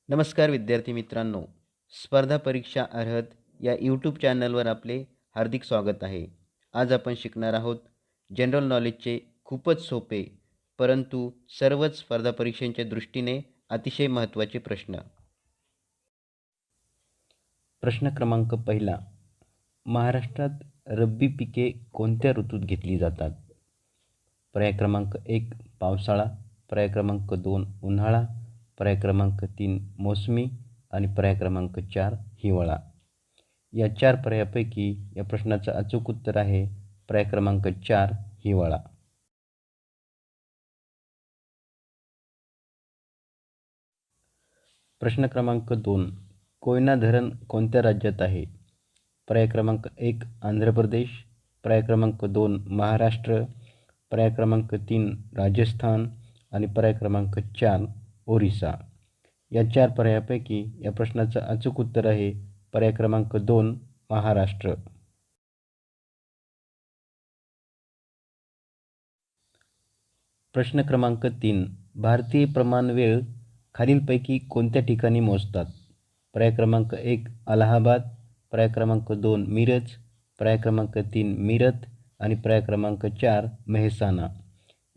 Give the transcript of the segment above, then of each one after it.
नमस्कार विद्यार्थी मित्रांनो. स्पर्धा परीक्षा अर्हत या यूट्यूब चॅनलवर आपले हार्दिक स्वागत आहे. आज आपण शिकणार आहोत जनरल नॉलेजचे खूपच सोपे परंतु सर्वच स्पर्धा परीक्षांच्या दृष्टीने अतिशय महत्त्वाचे प्रश्न. प्रश्न क्रमांक पहिला. महाराष्ट्रात रब्बी पिके कोणत्या ऋतूत घेतली जातात? पर्याय क्रमांक 1 पावसाळा, पर्याय क्रमांक 2 उन्हाळा, पर्याय क्रमांक 3 मोसमी आणि पर्याय क्रमांक 4 हिवाळा. या 4 पर्यायापैकी या प्रश्नाचं अचूक उत्तर आहे पर्याय क्रमांक 4 हिवाळा. प्रश्न क्रमांक 2. कोयना धरण कोणत्या राज्यात आहे? पर्याय क्रमांक 1 आंध्र प्रदेश, पर्याय क्रमांक 2 महाराष्ट्र, पर्याय क्रमांक 3 राजस्थान आणि पर्याय क्रमांक 4 ओरिसा. या 4 पर्यायापैकी या प्रश्नाचं अचूक उत्तर आहे पर्याय क्रमांक 2 महाराष्ट्र. प्रश्न क्रमांक 3. भारतीय प्रमाण वेळ खालीलपैकी कोणत्या ठिकाणी मोजतात? पर्याय क्रमांक 1 अलाहाबाद, पर्याय क्रमांक 2 मिरज, पर्याय क्रमांक 3 मीरत आणि पर्याय क्रमांक 4 मेहसाणा.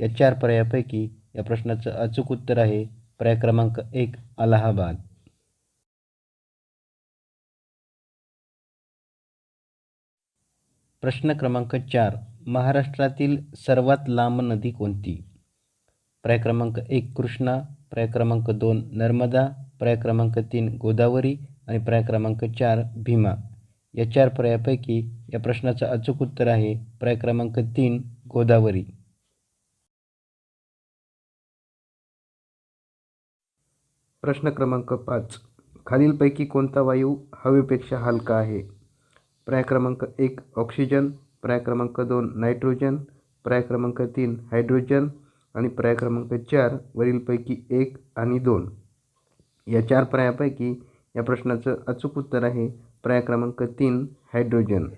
या 4 पर्यायापैकी या प्रश्नाचं अचूक उत्तर आहे पर्याय क्रमांक 1 अलाहाबाद. प्रश्न क्रमांक 4. महाराष्ट्रातील सर्वात लांब नदी कोणती? पर्याय क्रमांक 1 कृष्णा, पर्याय क्रमांक 2 नर्मदा, पर्याय क्रमांक 3 गोदावरी आणि पर्याय क्रमांक 4 भीमा. या 4 पर्यायापैकी या प्रश्नाचं अचूक उत्तर आहे पर्याय क्रमांक 3 गोदावरी. प्रश्न क्रमांक 5. खालीलपैकी कोणता वायू हवेपेक्षा हलका आहे? पर्याय क्रमांक 1 ऑक्सिजन, पर्याय क्रमांक 2 नायट्रोजन, पर्याय क्रमांक 3 हायड्रोजन आणि पर्याय क्रमांक 4 वरीलपैकी 1 आणि 2. या 4 पर्यायापैकी या प्रश्नाचं अचूक उत्तर आहे पर्याय क्रमांक 3 हायड्रोजन.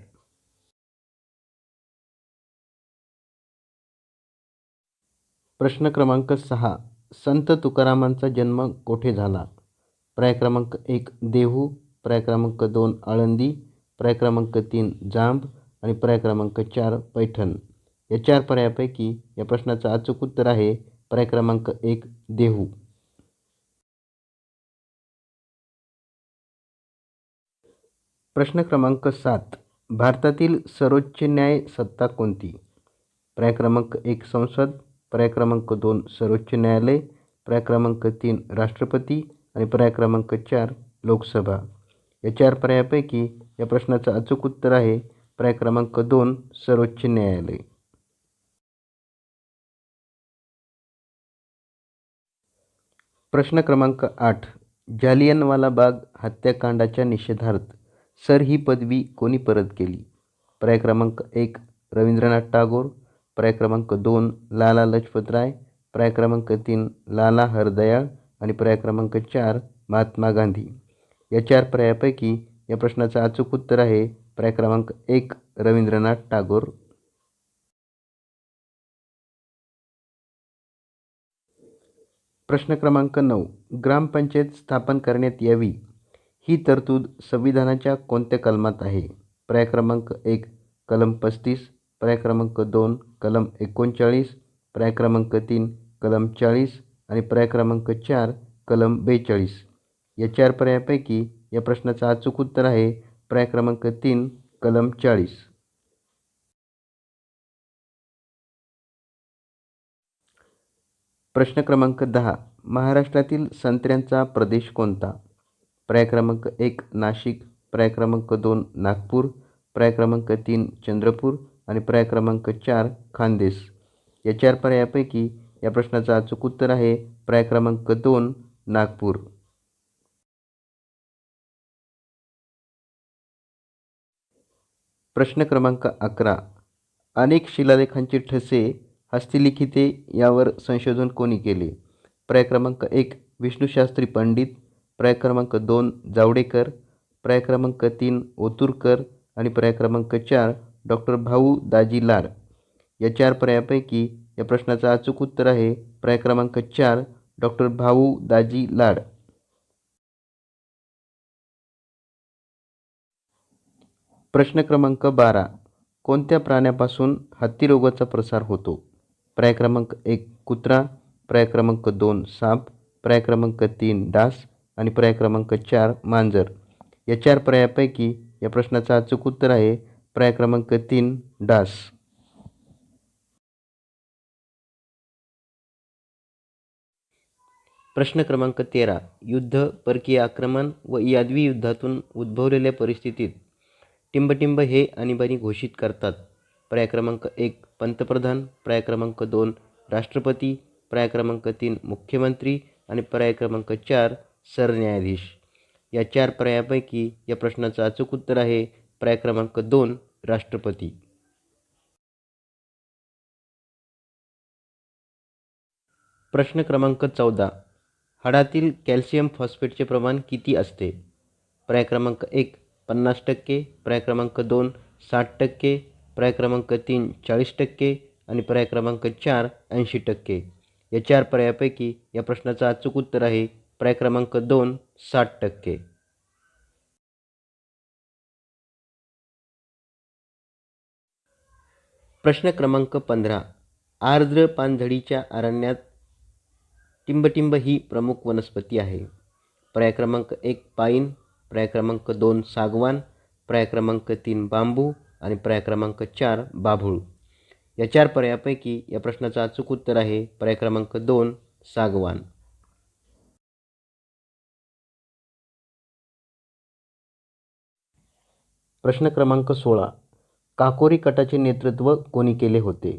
प्रश्न क्रमांक 6. संत तुकारामांचा जन्म कोठे झाला? पर्याय क्रमांक 1 देहू, पर्याय क्रमांक 2 आळंदी, पर्याय क्रमांक 3 जांब आणि पर्याय क्रमांक 4 पैठण. या 4 पर्यायापैकी या प्रश्नाचं अचूक उत्तर आहे पर्याय क्रमांक 1 देहू. प्रश्न क्रमांक 7. भारतातील सर्वोच्च न्याय सत्ता कोणती? पर्याय क्रमांक 1 संसद, पर्याय क्रमांक 2 सर्वोच्च न्यायालय, पर्याय क्रमांक 3 राष्ट्रपती आणि पर्याय क्रमांक 4 लोकसभा. या 4 पर्यायापैकी या प्रश्नाचं अचूक उत्तर आहे पर्याय क्रमांक 2 सर्वोच्च न्यायालय. प्रश्न क्रमांक 8. जालियनवाला बाग हत्याकांडाच्या निषेधार्थ सर ही पदवी कोणी परत केली? पर्याय क्रमांक 1 रवींद्रनाथ टागोर, पर्याय क्रमांक 2 लाला लजपत राय, पर्याय क्रमांक 3 लाला हरदयाळ आणि पर्याय क्रमांक 4 महात्मा गांधी. या 4 पर्यायापैकी या प्रश्नाचं अचूक उत्तर आहे पर्याय क्रमांक 1 रवींद्रनाथ टागोर. प्रश्न क्रमांक 9. ग्रामपंचायत स्थापन करण्यात यावी ही तरतूद संविधानाच्या कोणत्या कलमात आहे? पर्याय क्रमांक 1 कलम 35, पर्याय क्रमांक 2 कलम 39, पर्याय क्रमांक 3 कलम 40 आणि पर्याय क्रमांक 4 कलम 42. या 4 पर्यायापैकी या प्रश्नाचं अचूक उत्तर आहे पर्याय क्रमांक 3 कलम 40. प्रश्न क्रमांक 10. महाराष्ट्रातील संत्र्यांचा प्रदेश कोणता? पर्याय क्रमांक 1 नाशिक, पर्याय क्रमांक 2 नागपूर, पर्याय क्रमांक 3 चंद्रपूर आणि पर्याय क्रमांक 4 खानदेश. या 4 पर्यायापैकी या प्रश्नाचं अचूक उत्तर आहे पर्याय क्रमांक 2 नागपूर. प्रश्न क्रमांक 11. अनेक शिलालेखांचे ठसे हस्तलिखिते यावर संशोधन कोणी केले? पर्याय क्रमांक 1 विष्णुशास्त्री पंडित, पर्याय क्रमांक 2 जावडेकर, पर्याय क्रमांक 3 ओतुरकर आणि पर्याय क्रमांक 4 डॉक्टर भाऊ दाजी लाड. या 4 पर्यायापैकी या प्रश्नाचं अचूक उत्तर आहे पर्याय क्रमांक 4 डॉक्टर भाऊ दाजी लाड. प्रश्न क्रमांक 12. कोणत्या प्राण्यापासून हत्तीरोगाचा प्रसार होतो? पर्याय क्रमांक 1 कुत्रा, पर्याय क्रमांक 2 साप, पर्याय क्रमांक 3 डास आणि पर्याय क्रमांक 4 मांजर. या 4 पर्यायापैकी या प्रश्नाचं अचूक उत्तर आहे पर्याय क्रमांक 3 डास. प्रश्न क्रमांक 13. युद्ध, परकीय आक्रमण व यादवी युद्धातून उद्भवलेल्या परिस्थितीत टिंबटिंब हे आणीबाणी घोषित करतात. पर्याय क्रमांक 1 पंतप्रधान, पर्याय क्रमांक 2 राष्ट्रपती, पर्याय क्रमांक 3 मुख्यमंत्री आणि पर्याय क्रमांक 4 सरन्यायाधीश. या 4 पर्यायापैकी या प्रश्नाचं अचूक उत्तर आहे पर्याय क्रमांक 2 राष्ट्रपती. प्रश्न क्रमांक 14. हाडातील कॅल्शियम फॉस्फेटचे प्रमाण किती असते? पर्याय क्रमांक 1 50%, पर्याय क्रमांक 2 60%, पर्याय क्रमांक 3 40% आणि पर्याय क्रमांक 4 80%. या 4 पर्यायापैकी या प्रश्नाचं अचूक उत्तर आहे पर्याय क्रमांक 2 60%. प्रश्न क्रमांक 15. आर्द्र पानझडीच्या अरण्यात टिंबटिंब ही प्रमुख वनस्पती आहे. पर्याय क्रमांक 1 पाईन, पर्याय क्रमांक 2 सागवान, पर्याय क्रमांक 3 बांबू आणि पर्याय क्रमांक 4 बाभूळ. या 4 पर्यायापैकी या प्रश्नाचं अचूक उत्तर आहे पर्याय क्रमांक 2 सागवान. प्रश्न क्रमांक 16. काकोरी कटाचे नेतृत्व कोणी केले होते?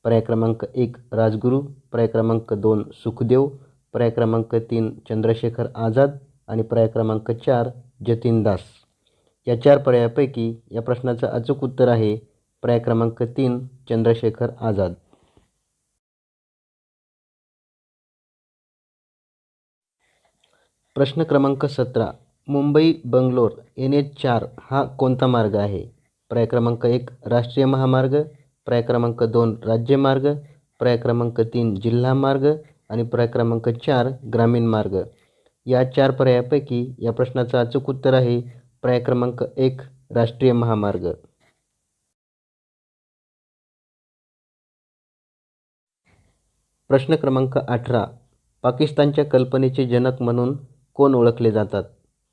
पर्याय क्रमांक 1 राजगुरू, पर्याय क्रमांक 2 सुखदेव, पर्याय क्रमांक 3 चंद्रशेखर आझाद आणि पर्याय क्रमांक 4 जतीन दास. या 4 पर्यायापैकी या प्रश्नाचं अचूक उत्तर आहे पर्याय क्रमांक 3 चंद्रशेखर आझाद. प्रश्न क्रमांक 17. मुंबई बंगलोर NH4 हा कोणता मार्ग आहे? पर्याय क्रमांक 1 राष्ट्रीय महामार्ग, पर्याय क्रमांक 2 राज्यमार्ग, पर्याय क्रमांक 3 जिल्हा मार्ग आणि पर्याय क्रमांक 4 ग्रामीण मार्ग. या 4 पर्यायापैकी या प्रश्नाचं अचूक उत्तर आहे पर्याय क्रमांक 1 राष्ट्रीय महामार्ग. प्रश्न क्रमांक 18. पाकिस्तानच्या कल्पनेचे जनक म्हणून कोण ओळखले जातात?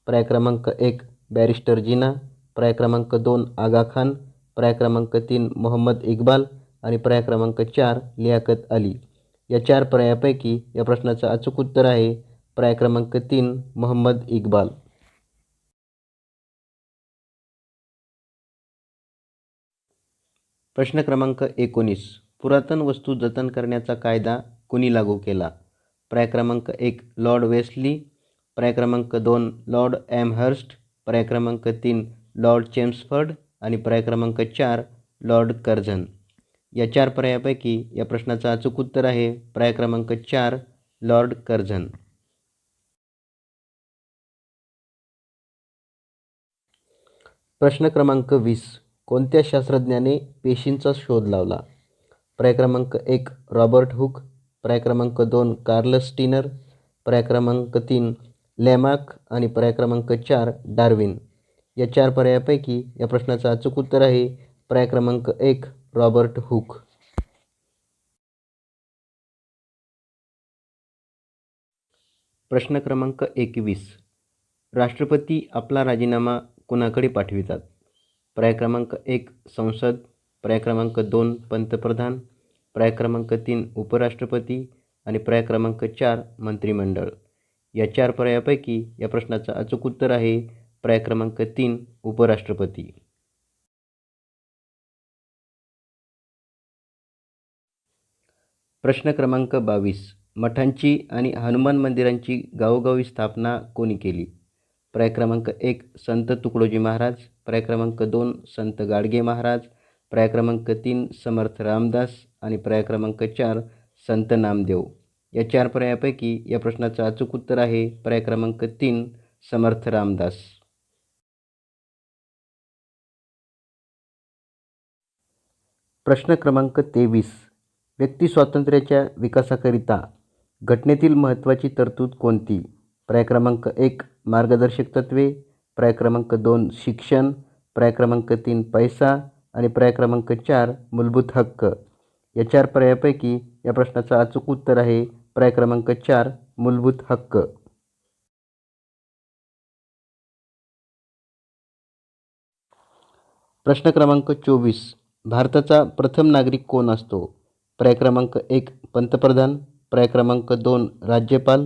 पर्याय क्रमांक 1 बॅरिस्टर जिना, पर्याय क्रमांक 2 आगा खान, पर्याय क्रमांक 3 मोहम्मद इक्बाल आणि पर्याय क्रमांक 4 लियाकत अली. या 4 पर्यायापैकी या प्रश्नाचं अचूक उत्तर आहे पर्याय क्रमांक 3 मोहम्मद इक्बाल. प्रश्न क्रमांक 19. पुरातन वस्तू जतन करण्याचा कायदा कुणी लागू केला? पर्याय क्रमांक 1 लॉर्ड वेस्ली, पर्याय क्रमांक 2 लॉर्ड एमहर्स्ट, पर्याय क्रमांक 3 लॉर्ड चेम्सफर्ड आणि पर्याय क्रमांक 4 लॉर्ड कर्झन. या 4 पर्यायापैकी या प्रश्नाचं अचूक उत्तर आहे पर्याय क्रमांक 4 लॉर्ड कर्झन. प्रश्न क्रमांक 20. कोणत्या शास्त्रज्ञाने पेशींचा शोध लावला? पर्याय क्रमांक 1 रॉबर्ट हुक, पर्याय क्रमांक 2 कार्ल स्टीनर, पर्याय क्रमांक 3 लॅमार्क आणि पर्याय क्रमांक 4 डार्विन. या 4 पर्यायापैकी या प्रश्नाचं अचूक उत्तर आहे पर्याय क्रमांक 1 रॉबर्ट हुक. प्रश्न क्रमांक 21. राष्ट्रपती आपला राजीनामा कुणाकडे पाठवितात? पर्याय क्रमांक 1 संसद, पर्याय क्रमांक 2 पंतप्रधान, पर्याय क्रमांक 3 उपराष्ट्रपती आणि पर्याय क्रमांक 4 मंत्रिमंडळ. या 4 पर्यायापैकी या प्रश्नाचं अचूक उत्तर आहे पर्याय क्रमांक 3 उपराष्ट्रपती. प्रश्न क्रमांक 22. मठांची आणि हनुमान मंदिरांची गावोगावी स्थापना कोणी केली? पर्याय क्रमांक 1 संत तुकडोजी महाराज, पर्याय क्रमांक 2 संत गाडगे महाराज, पर्याय क्रमांक 3 समर्थ रामदास आणि पर्याय क्रमांक 4 संत नामदेव. या 4 पर्यायापैकी या प्रश्नाचं अचूक उत्तर आहे पर्याय क्रमांक 3 समर्थ रामदास. प्रश्न क्रमांक 23. व्यक्तिस्वातंत्र्याच्या विकासाकरिता घटनेतील महत्त्वाची तरतूद कोणती? पर्याय क्रमांक 1 मार्गदर्शक तत्त्वे, पर्याय क्रमांक 2 शिक्षण, पर्याय क्रमांक 3 पैसा आणि पर्याय क्रमांक 4 मूलभूत हक्क. या 4 पर्यायापैकी या प्रश्नाचं अचूक उत्तर आहे पर्याय क्रमांक 4 मूलभूत हक्क. प्रश्न क्रमांक 24. भारताचा प्रथम नागरिक कोण असतो? पर्याय क्रमांक 1 पंतप्रधान, पर्याय क्रमांक 2 राज्यपाल,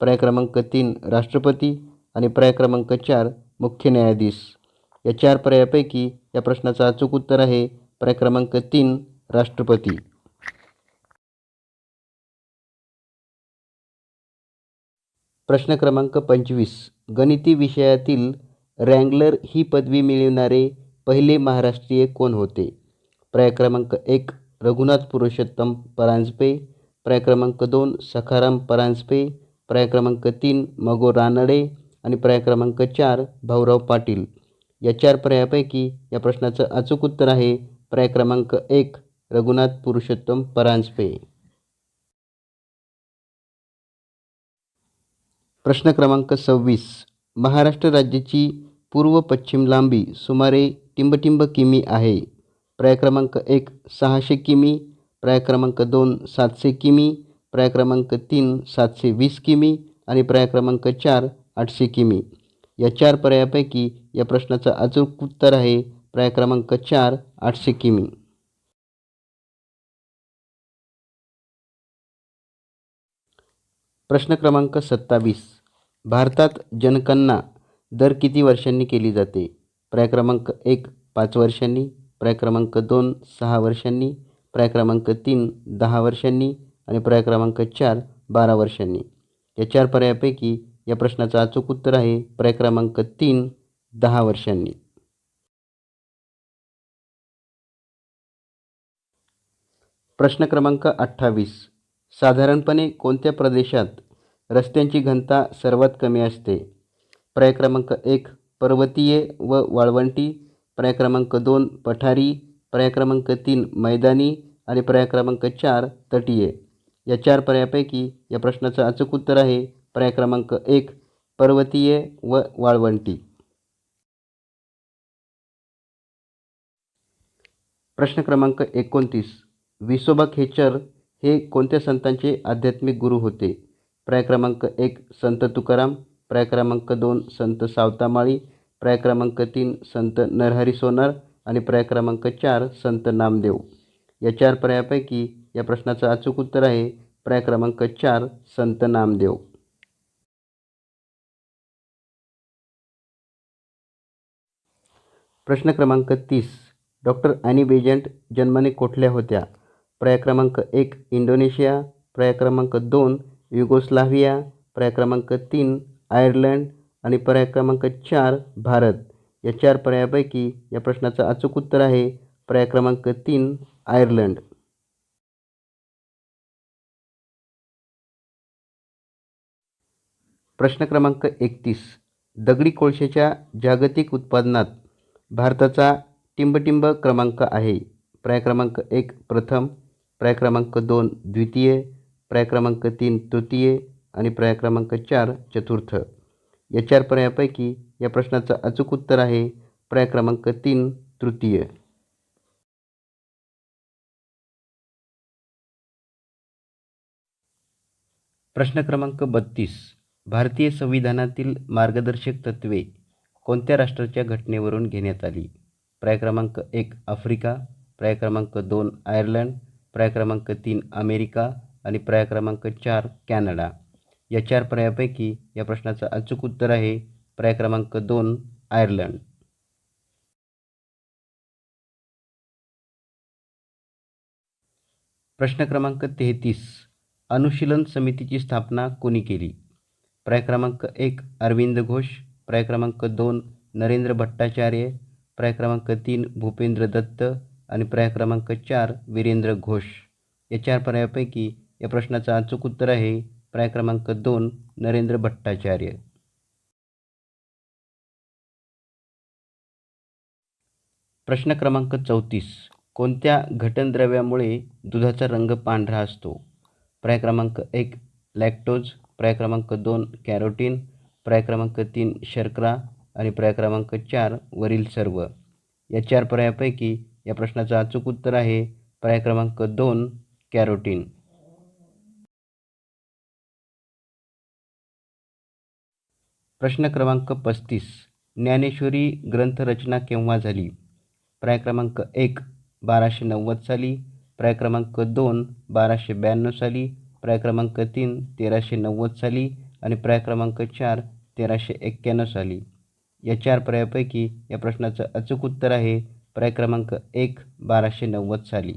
पर्याय क्रमांक 3 राष्ट्रपती आणि पर्याय क्रमांक 4 मुख्य न्यायाधीश. या 4 पर्यायापैकी या प्रश्नाचं अचूक उत्तर आहे पर्याय क्रमांक 3 राष्ट्रपती. प्रश्न क्रमांक 25. गणिती विषयातील रँगलर ही पदवी मिळवणारे पहिले महाराष्ट्रीय कोण होते? पर्याय क्रमांक 1 रघुनाथ पुरुषोत्तम परांजपे, पर्याय क्रमांक 2 सखाराम परांजपे, पर्याय क्रमांक 3 मगो रानडे आणि पर्याय क्रमांक 4 भाऊराव पाटील. या 4 पर्यायापैकी या प्रश्नाचं अचूक उत्तर आहे पर्याय क्रमांक 1 रघुनाथ पुरुषोत्तम परांजपे. प्रश्न क्रमांक 26. महाराष्ट्र राज्याची पूर्व पश्चिम लांबी सुमारे टिंबटिंब किमी आहे. पर्याय क्रमांक 1 600 किमी, पर्याय क्रमांक 2 700 किमी, पर्याय क्रमांक 3 720 किमी आणि पर्याय क्रमांक 4 800 किमी. या 4 पर्यायापैकी या प्रश्नाचं अचूक उत्तर आहे पर्याय क्रमांक 4 800 किमी. प्रश्न क्रमांक 27. भारतात जनगणना दर किती वर्षांनी केली जाते? पर्याय क्रमांक 1 5 वर्षांनी, पर्याय क्रमांक 2 6 वर्षांनी, पर्याय क्रमांक 3 10 वर्षांनी आणि पर्याय क्रमांक 4 12 वर्षांनी. या 4 पर्यायापैकी या प्रश्नाचं अचूक उत्तर आहे पर्याय क्रमांक 3 10 वर्षांनी. प्रश्न क्रमांक 28. साधारणपणे कोणत्या प्रदेशात रस्त्यांची घनता सर्वात कमी असते? पर्याय क्रमांक 1 पर्वतीय व वाळवंटी, पर्याय क्रमांक 2 पठारी, पर्याय क्रमांक 3 मैदानी आणि पर्याय क्रमांक 4 तटीय. या 4 पर्यायापैकी या प्रश्नाचं अचूक उत्तर आहे पर्याय क्रमांक 1 पर्वतीय व वाळवंटी. प्रश्न क्रमांक 29. विसोबा खेचर हे कोणत्या संतांचे आध्यात्मिक गुरु होते? पर्याय क्रमांक 1 संत तुकाराम, पर्याय क्रमांक 2 संत सावतामाळी, पर्याय क्रमांक 3 संत नरहरी सोनार आणि पर्याय क्रमांक 4 संत नामदेव. या 4 पर्यायापैकी या प्रश्नाचं अचूक उत्तर आहे पर्याय क्रमांक 4 संत नामदेव. प्रश्न क्रमांक 30. डॉक्टर ॲनी बेझंट जन्माने कुठल्या होत्या? पर्याय क्रमांक 1 इंडोनेशिया, पर्याय क्रमांक 2 युगोस्लाव्हिया, पर्याय क्रमांक 3 आयर्लंड आणि पर्याय क्रमांक 4 भारत. या 4 पर्यायापैकी या प्रश्नाचं अचूक उत्तर आहे पर्याय क्रमांक 3 आयर्लंड. प्रश्न क्रमांक 31. दगडी कोळशाच्या जागतिक उत्पादनात भारताचा टिंबटिंब क्रमांक आहे. पर्याय क्रमांक 1 प्रथम, पर्याय क्रमांक 2 द्वितीय, पर्याय क्रमांक 3 तृतीय आणि पर्याय क्रमांक 4 चतुर्थ. या 4 पर्यायापैकी या प्रश्नाचं अचूक उत्तर आहे पर्याय क्रमांक 3 तृतीय. प्रश्न क्रमांक 32. भारतीय संविधानातील मार्गदर्शक तत्त्वे कोणत्या राष्ट्राच्या घटनेवरून घेण्यात आली? पर्याय क्रमांक 1 आफ्रिका, पर्याय क्रमांक 2 आयर्लंड, पर्याय क्रमांक 3 अमेरिका आणि पर्याय क्रमांक 4 कॅनडा. या 4 पर्यायापैकी या प्रश्नाचं अचूक उत्तर आहे पर्याय क्रमांक 2 आयर्लंड. प्रश्न क्रमांक 33. अनुशीलन समितीची स्थापना कोणी केली? पर्याय क्रमांक 1 अरविंद घोष, पर्याय क्रमांक 2 नरेंद्र भट्टाचार्य, पर्याय क्रमांक 3 भूपेंद्र दत्त आणि पर्याय क्रमांक 4 वीरेंद्र घोष. या 4 पर्यायापैकी या प्रश्नाचं अचूक उत्तर आहे पर्याय क्रमांक 2 नरेंद्र भट्टाचार्य. प्रश्न क्रमांक 34. कोणत्या घटनद्रव्यामुळे दुधाचा रंग पांढरा असतो? पर्याय क्रमांक 1 लॅक्टोज, पर्याय क्रमांक 2 कॅरोटीन, पर्याय क्रमांक 3 शर्करा आणि पर्याय क्रमांक 4 वरील सर्व. या 4 पर्यायापैकी या प्रश्नाचं अचूक उत्तर आहे पर्याय क्रमांक 2 कॅरोटीन. प्रश्न क्रमांक 35. ज्ञानेश्वरी ग्रंथरचना केव्हा झाली? पर्याय क्रमांक 1 1290 साली, पर्याय क्रमांक 2 1292 साली, पर्याय क्रमांक 3 1390 साली आणि पर्याय क्रमांक 4 1391 साली. या 4 पर्यायापैकी या प्रश्नाचं अचूक उत्तर आहे पर्याय क्रमांक 1 1290 साली.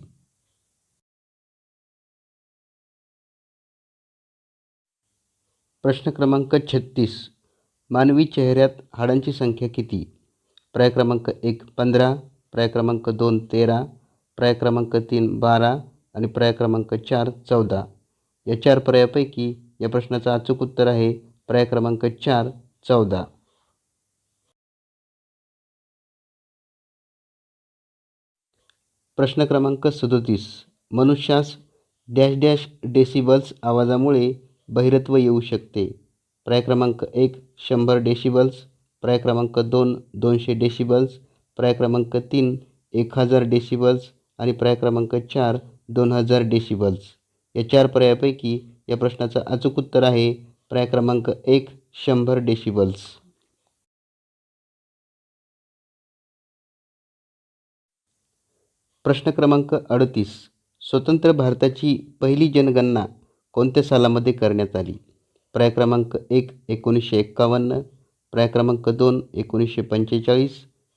प्रश्न क्रमांक 36. मानवी चेहऱ्यात हाडांची संख्या किती? पर्याय क्रमांक 1 15, पर्याय क्रमांक 2 13, पर्याय क्रमांक 3 12 आणि पर्याय क्रमांक 4 14. या 4 पर्यायापैकी या प्रश्नाचं अचूक उत्तर आहे पर्याय क्रमांक 4 14. प्रश्न क्रमांक 37. मनुष्यास डॅश डॅश डेसिबल्स आवाजामुळे बहिरत्व येऊ शकते? पर्याय क्रमांक 1 100 डेसिबल्स, पर्याय क्रमांक 2 200 डेसिबल्स, पर्याय क्रमांक 3 1000 डेसिबल्स आणि पर्याय क्रमांक 4 2000 डेसिबल्स. या 4 पर्यायापैकी या प्रश्नाचं अचूक उत्तर आहे पर्याय क्रमांक 1 100 डेसिबल्स. प्रश्न क्रमांक 38. स्वतंत्र भारताची पहिली जनगणना कोणत्या सालामध्ये करण्यात आली? पर्याय क्रमांक 1 1951, पर्याय क्रमांक 2 1945,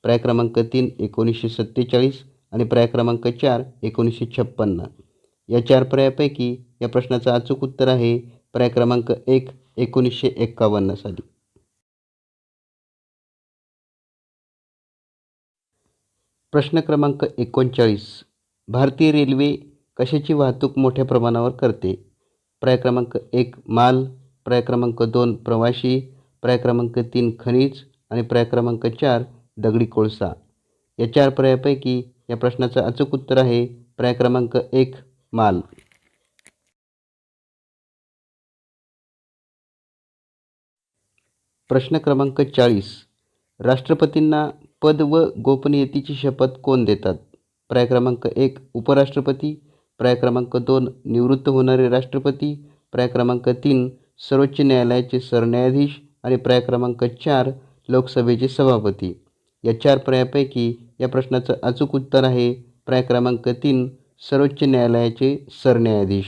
पर्याय क्रमांक 3 1947 आणि पर्याय क्रमांक 4 1956. या 4 पर्यायापैकी या प्रश्नाचं अचूक उत्तर आहे पर्याय क्रमांक 1 1951 साली. प्रश्न क्रमांक 39. भारतीय रेल्वे कशाची वाहतूक मोठ्या प्रमाणावर करते? पर्याय क्रमांक 1 माल, पर्याय क्रमांक 2 प्रवासी, पर्याय क्रमांक 3 खनिज आणि पर्याय क्रमांक 4 दगडी कोळसा. या 4 पर्यायापैकी या प्रश्नाचं अचूक उत्तर आहे पर्याय क्रमांक 1 माल. प्रश्न क्रमांक 40. राष्ट्रपतींना पद व गोपनीयतेची शपथ कोण देतात? पर्याय क्रमांक 1 उपराष्ट्रपती, पर्याय क्रमांक 2 निवृत्त होणारे राष्ट्रपती, पर्याय क्रमांक 3 सर्वोच्च न्यायालयाचे सरन्यायाधीश आणि पर्याय क्रमांक 4 लोकसभेचे सभापती. या 4 पर्यायापैकी या प्रश्नाचं अचूक उत्तर आहे पर्याय क्रमांक 3 सर्वोच्च न्यायालयाचे सरन्यायाधीश.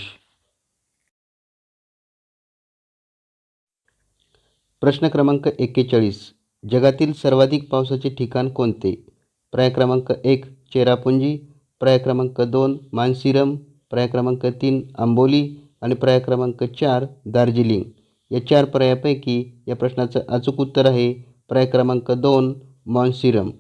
प्रश्न क्रमांक 41. जगातील सर्वाधिक पावसाचे ठिकाण कोणते? पर्याय क्रमांक 1 चेरापुंजी, पर्याय क्रमांक 2 मानसीरम, पर्याय क्रमांक 3 आंबोली आणि पर्याय क्रमांक 4 दार्जिलिंग. या 4 पर्यायापैकी या प्रश्नाचं अचूक उत्तर आहे पर्याय क्रमांक 2 मानसीरम.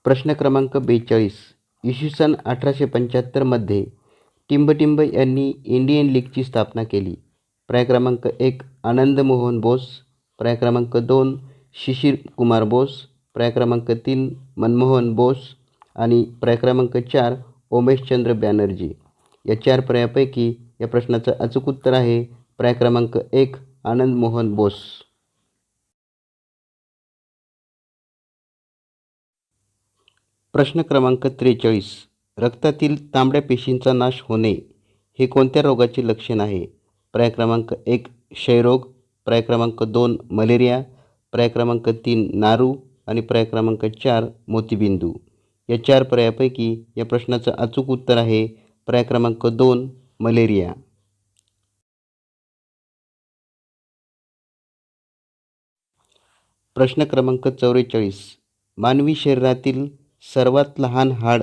प्रश्न क्रमांक 42. इसवी सन 1875 टिंबटिंब यांनी इंडियन लीगची स्थापना केली. पर्याय क्रमांक 1 आनंद मोहन बोस, पर्याय क्रमांक 2 शिशिर कुमार बोस, पर्याय क्रमांक 3 मनमोहन बोस आणि पर्याय क्रमांक 4 उमेशचंद्र बॅनर्जी. या 4 पर्यायापैकी या प्रश्नाचं अचूक उत्तर आहे पर्याय क्रमांक 1 आनंद मोहन बोस. प्रश्न क्रमांक 43. रक्तातील तांबड्या पेशींचा नाश होणे हे कोणत्या रोगाचे लक्षण आहे? पर्याय क्रमांक 1 क्षयरोग, पर्याय क्रमांक 2 मलेरिया, पर्याय क्रमांक 3 नारू आणि पर्याय क्रमांक 4 मोतीबिंदू. या 4 पर्यायापैकी या प्रश्नाचं अचूक उत्तर आहे पर्याय क्रमांक 2 मलेरिया. प्रश्न क्रमांक 44. मानवी शरीरातील सर्वात लहान हाड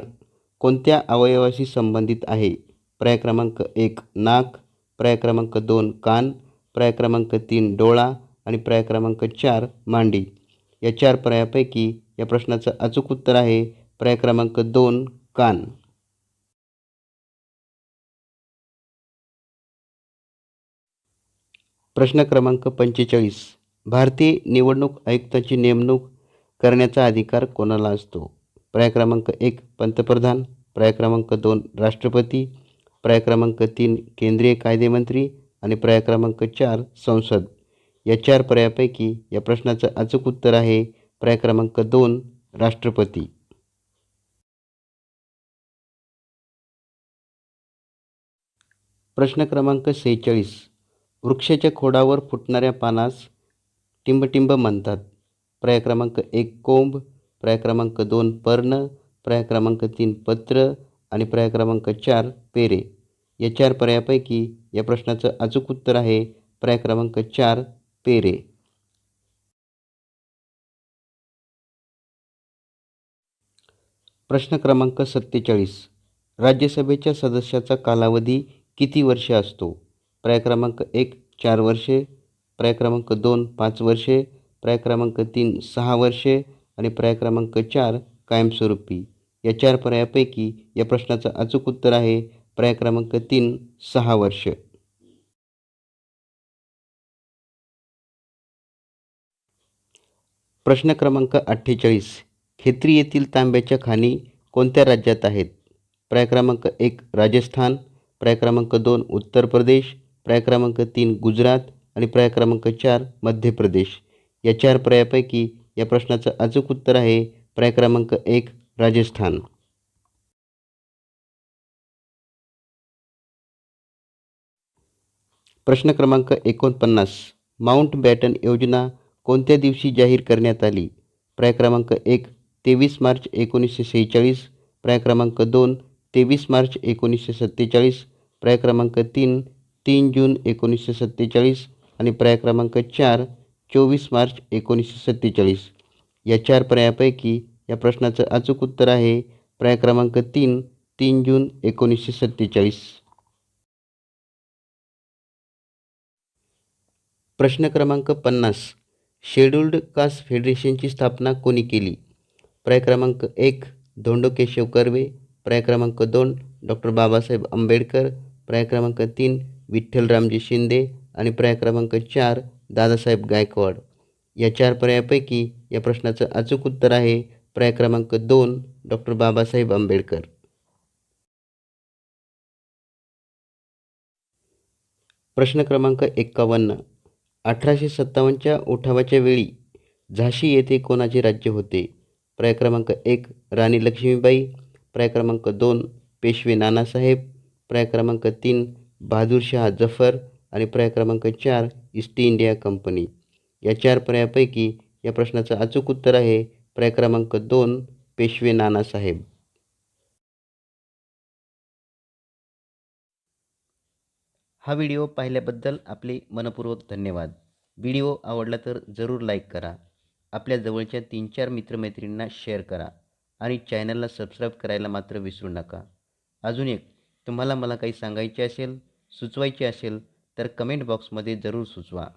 कोणत्या अवयवाशी संबंधित आहे? पर्याय क्रमांक 1 नाक, पर्याय क्रमांक 2 कान, पर्याय क्रमांक 3 डोळा आणि पर्याय क्रमांक 4 मांडी. या 4 पर्यायापैकी या प्रश्नाचं अचूक उत्तर आहे पर्याय क्रमांक 2 कान. प्रश्न क्रमांक 45. भारतीय निवडणूक आयुक्ताची नेमणूक करण्याचा अधिकार कोणाला असतो? पर्याय क्रमांक 1 पंतप्रधान, पर्याय क्रमांक 2 राष्ट्रपती, पर्याय क्रमांक 3 केंद्रीय कायदेमंत्री आणि पर्याय क्रमांक 4 संसद. या 4 पर्यायापैकी या प्रश्नाचं अचूक उत्तर आहे पर्याय क्रमांक 2 राष्ट्रपती. प्रश्न क्रमांक 46. वृक्षाच्या खोडावर फुटणाऱ्या पानास टिंबटिंब म्हणतात. पर्याय क्रमांक 1 कोंब, पर्याय क्रमांक 2 पर्ण, पर्याय क्रमांक 3 पत्र आणि पर्याय क्रमांक 4 पेरे. या 4 पर्यायापैकी या प्रश्नाचं अचूक उत्तर आहे पर्याय क्रमांक 4 पेरे. प्रश्न क्रमांक 47. राज्यसभेच्या सदस्याचा कालावधी किती वर्षे असतो? पर्याय क्रमांक 1 4 वर्षे, पर्याय क्रमांक 2 5 वर्षे, पर्याय क्रमांक 3 6 वर्षे आणि पर्याय क्रमांक 4 कायमस्वरूपी. या 4 पर्यायापैकी या प्रश्नाचं अचूक उत्तर आहे पर्याय क्रमांक 3 6 वर्ष. प्रश्न क्रमांक 48. खेत्री येथील तांब्याच्या खाणी कोणत्या राज्यात आहेत? पर्याय क्रमांक 1 राजस्थान, पर्याय क्रमांक 2 उत्तर प्रदेश, पर्याय क्रमांक 3 गुजरात आणि पर्याय क्रमांक 4 मध्य प्रदेश. या 4 पर्यायापैकी या प्रश्नाचं अचूक उत्तर आहे पर्याय क्रमांक 1 राजस्थान. प्रश्न क्रमांक 49. माउंट बॅटन योजना कोणत्या दिवशी जाहीर करण्यात आली? पर्याय क्रमांक 1 23 मार्च 1946, पर्याय क्रमांक 2 23 मार्च 1947, पर्याय क्रमांक 3 3 जून 1947 आणि पर्याय क्रमांक 4 24 मार्च 1947. या 4 पर्यायापैकी या प्रश्नाचं अचूक उत्तर आहे पर्याय क्रमांक 3 3 जून 1947. प्रश्न क्रमांक 50. शेड्यूल्ड कास्ट फेडरेशनची स्थापना कोणी केली? पर्याय क्रमांक 1 धोंडो केशव कर्वे, पर्याय क्रमांक 2 डॉक्टर बाबासाहेब आंबेडकर, पर्याय क्रमांक 3 विठ्ठल रामजी शिंदे आणि पर्याय क्रमांक 4 दादासाहेब गायकवाड. या 4 पर्यायापैकी या प्रश्नाचं अचूक उत्तर आहे पर्याय क्रमांक 2 डॉक्टर बाबासाहेब आंबेडकर. प्रश्न क्रमांक 51. 1857च्या उठावाच्या वेळी झाशी येथे कोणाचे राज्य होते? पर्याय क्रमांक 1 राणी लक्ष्मीबाई, पर्याय क्रमांक 2 पेशवे नानासाहेब, पर्याय क्रमांक 3 बहादूरशाह जफर आणि पर्याय क्रमांक 4 ईस्ट इंडिया कंपनी. या 4 पर्यायापैकी या प्रश्नाचं अचूक उत्तर आहे पर्याय क्रमांक 2 पेशवे नानासाहेब. हा व्हिडिओ पाहिल्याबद्दल आपले मनपूर्वक धन्यवाद. व्हिडिओ आवडला तर जरूर लाईक करा. आपल्या जवळच्या 3-4 मित्रमैत्रिणींना शेअर करा आणि चॅनलला सबस्क्राईब करायला मात्र विसरू नका. अजून एक, तुम्हाला मला काही सांगायचे असेल, सुचवायचे असेल तर कमेंट बॉक्समध्ये जरूर सुचवा.